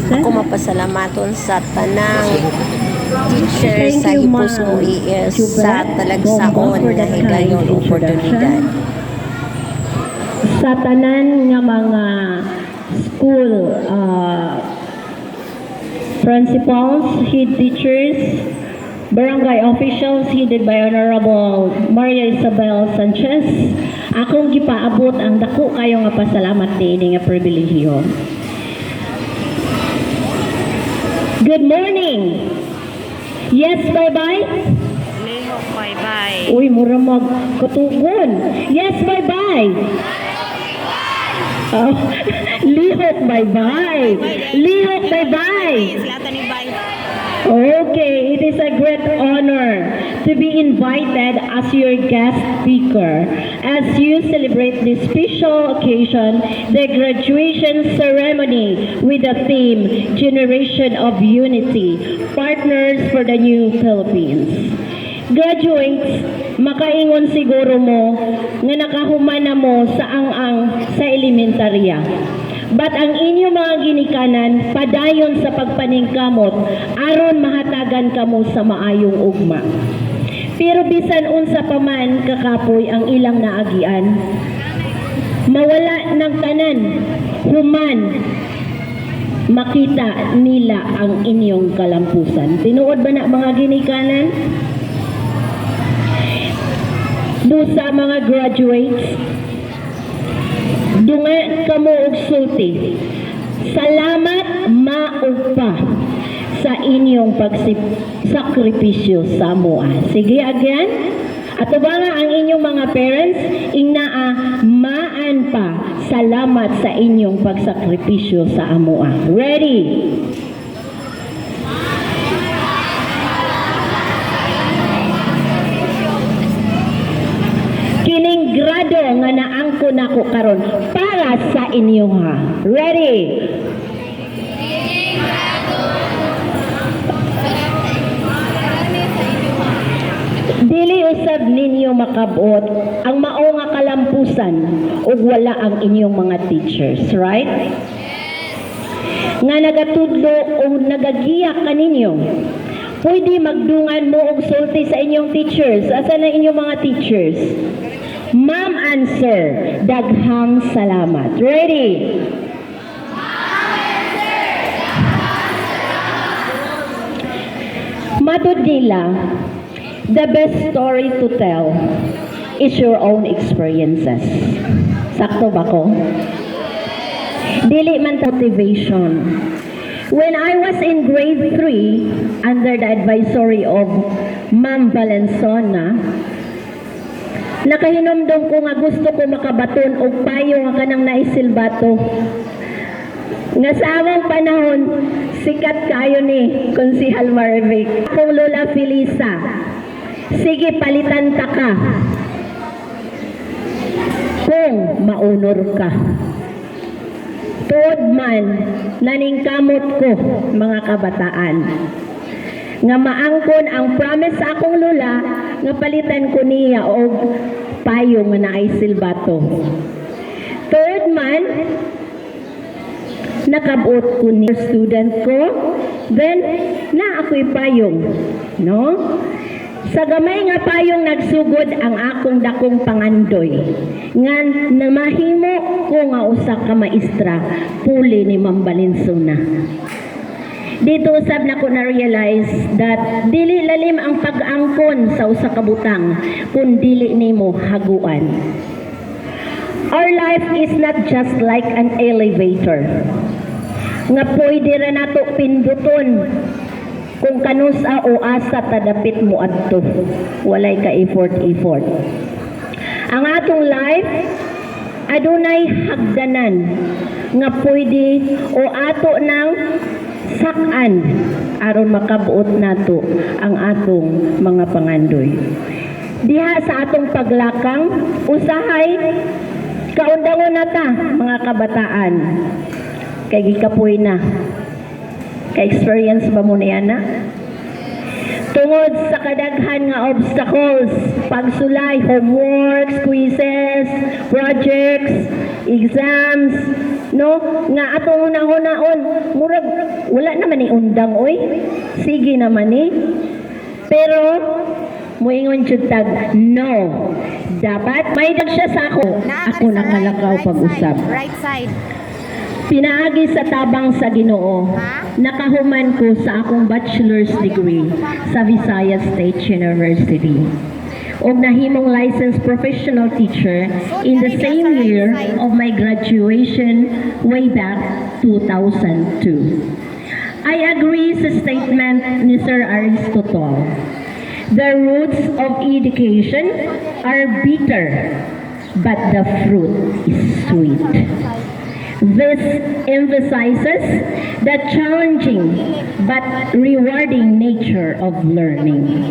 Ako mapasalamaton sa tanang teacher sa Hipos mo sa talagsaon nga higayon oportunidad. Sa tanan nga mga school principals, head teachers, barangay officials headed by Honorable Maria Isabel Sanchez, akong gipaabot ang dako kayo nga pasalamat niini nga pribilehiyo. Good morning. Yes, bye-bye. Lihok, bye-bye. Uy, mura magkatugon. Yes, bye-bye. Oh, lihok, bye-bye. Lihok, bye-bye. Okay, it is a great honor to be invited as your guest speaker as you celebrate this special occasion, the graduation ceremony with the theme Generation of Unity, Partners for the New Philippines. Graduates, makaingon siguro mo nga nakahuman na mo sa ang sa elementarya. But ang inyong mga ginikanan, padayon sa pagpaningkamot, aron mahatagan kamo sa maayong ugma. Pero bisan unsa pa man kakapoy ang ilang naagian, mawala ng tanan, human, makita nila ang inyong kalampusan. Tinuod ba na mga ginikanan? Busa mga graduates, dungan kamo og sulti. Salamat maugpa sa inyong pagsakripisyo sa moa. Sige again. Ato ba nga ang inyong mga parents ingnaa maan pa salamat sa inyong pagsakripisyo sa amoa. Ready? Kining grado nga naangko nako karon para sa inyo ha. Ready? Dili usab ninyo makabot ang mao nga kalampusan ug wala ang inyong mga teachers, right? Nga nagatudlo o nagagiya kaninyo. Pwede magdungan mo og sulti sa inyong teachers. Asa na inyong mga teachers? Ma'am and sir, daghang salamat. Ready? Matud nila, the best story to tell is your own experiences. Sakto ba ko? Dili man motivation. When I was in grade 3, under the advisory of Ma'am Valenzuela, nakahinomdom ko nga gusto ko makabaton og payo nga kanang naisilbato. Nga sa among panahon, sikat kayo ni Konsihal Marvic. Akong Lola Felisa, sige palitan ta ka kung maunor ka. Tuod man, naningkamot ko mga kabataan. Nga maangkon ang promise sa akong lola, nga palitan ko niya og payo nga naay silbato. Third man, nakabuot ko ni student ko, then na ako'y payong, no? Sa gamay nga payong nagsugod ang akong dakong pangandoy. Nga namahimo ko nga usa ka maestra, puli ni Ma'am Valenzuela. Dito usab na ko na-realize that dili lalim ang pag-angkon sa usa ka butang kun dili nimo haguan. Our life is not just like an elevator. Nga pwede ra nato pinduton kung kanusa o asa tadapit mo adto. Walay ka effort. Ang atong life adunay hagdanan nga pwede o ato nang sakan aron makabuot nato ang atong mga pangandoy. Diha sa atong paglakang usahay kaundangon na ta mga kabataan. Kay gikapoy na. Ka-experience ba mo na yan na? Tungod sa kadaghan nga obstacles, pagsulay, homeworks, quizzes, projects, exams, no? Nga atong hunahon murag wala naman ni undang, oy. Sige naman eh. Pero, muingon jud tag, no. Dapat, may dag siya sa ako. Ako nakalakaw pag-usap. Right side. Pinaagi sa tabang sa Ginoo, nakahuman ko sa akong bachelor's degree sa Visayas State University. Og nahimong licensed professional teacher in the same year of my graduation way back 2002. I agree sa statement ni Sir Aristotle. The roots of education are bitter, but the fruit is sweet. This emphasizes the challenging but rewarding nature of learning.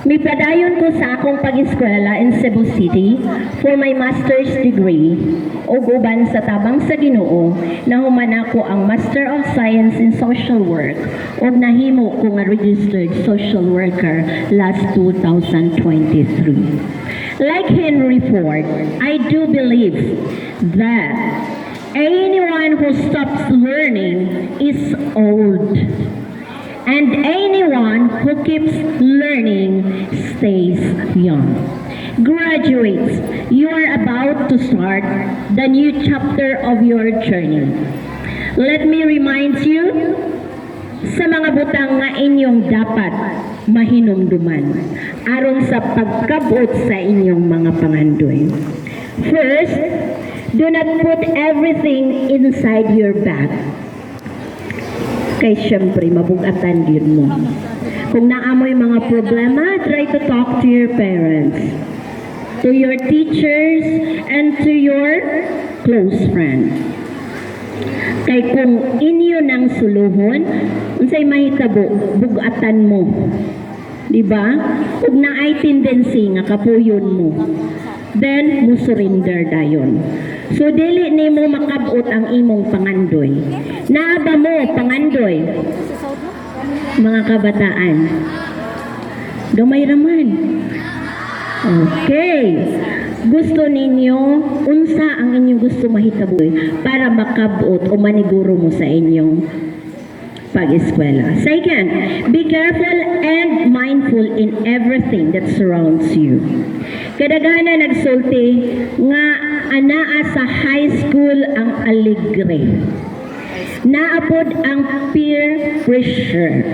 Mipadayon ko sa akong pag-eskwela in Cebu City for my master's degree o uban sa tabang sa Ginoo nahuman ako ang Master of Science in Social Work o nahimo ko nga registered social worker last 2023. Like Henry Ford, I do believe that anyone who stops learning is old. And anyone who keeps learning stays young. Graduates, you are about to start the new chapter of your journey. Let me remind you sa mga butang nga inyong dapat mahinumduman aron sa pagkabot sa inyong mga pangandoy. First, do not put everything inside your bag. Kay syempre, mabugatan din mo. Kung naamoy mga problema, try to talk to your parents, to your teachers, and to your close friends. Kay kung inyo nang suluhon, unsay mahitabo, bugatan mo. Diba? Kung naay tendency nga kapuyon mo, then mo surrender dayon. So dili nimo makabot ang imong pangandoy. Naaba mo pangandoy. Mga kabataan. Gamay raman. Okay. Gusto ninyo unsa ang inyong gusto mahitaboy para makabot o maniguro mo sa inyong pag-eskwela. Second, be careful and mindful in everything that surrounds you. Kadaghanan nagsulti nga anaa sa high school ang aligre. Naapod ang peer pressure.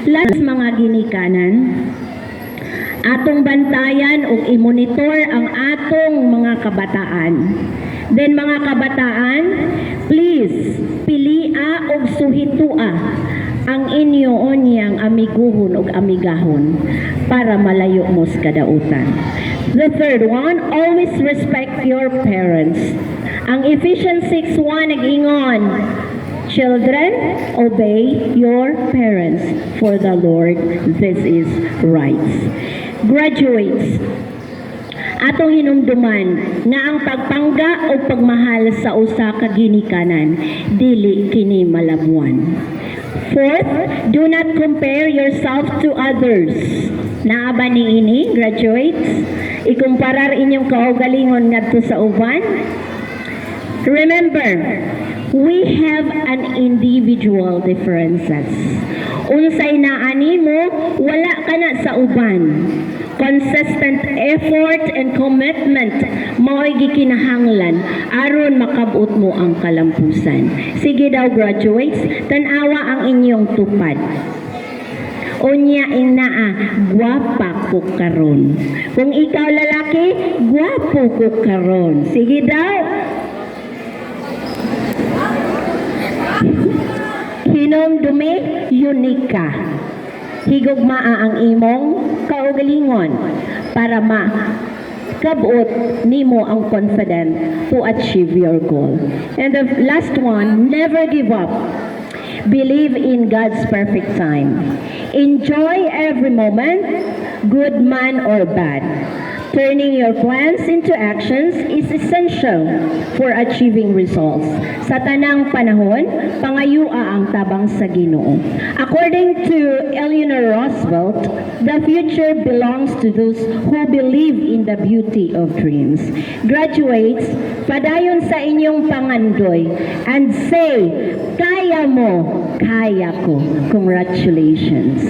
Last mga ginikanan, atong bantayan o i-monitor ang atong mga kabataan. Then mga kabataan, please, pilia o suhitua ang inyo onyang amiguhon o amigahon para malayo mo sa kadautan. The third one, always respect your parents. Ang Ephesians 6:1 nag-ingon, children, obey your parents, for the Lord this is right. Graduates, atong hinumduman nga ang pagpangga o pagmahal sa usa ka ginikanan dili kini malabuan. Fourth, do not compare yourself to others. Naaba ni ini, graduates? Ikumparar inyong kaugalingon ngadto sa uban? Remember, we have an individual differences. Unsay naani mo, wala ka na sa uban. Consistent effort and commitment mao'y gikinahanglan aron makabot mo ang kalampusan. Sige daw graduates, tanawa ang inyong tupad. Unya inaa, gwapa ko karon. Kung ikaw lalaki, gwapo ko karon. Sige daw. Hinumdumi, unique ka. Higugmaa ang imong kaugalingon para makabot nimo ang confident to achieve your goal. And the last one, never give up. Believe in God's perfect time. Enjoy every moment, good man or bad. Turning your plans into actions is essential for achieving results. Sa tanang panahon, pangayua ang tabang sa Ginoo. According to Eleanor Roosevelt, the future belongs to those who believe in the beauty of dreams. Graduates, padayon sa inyong pangandoy and say, kaya mo, Kaya ko. Congratulations.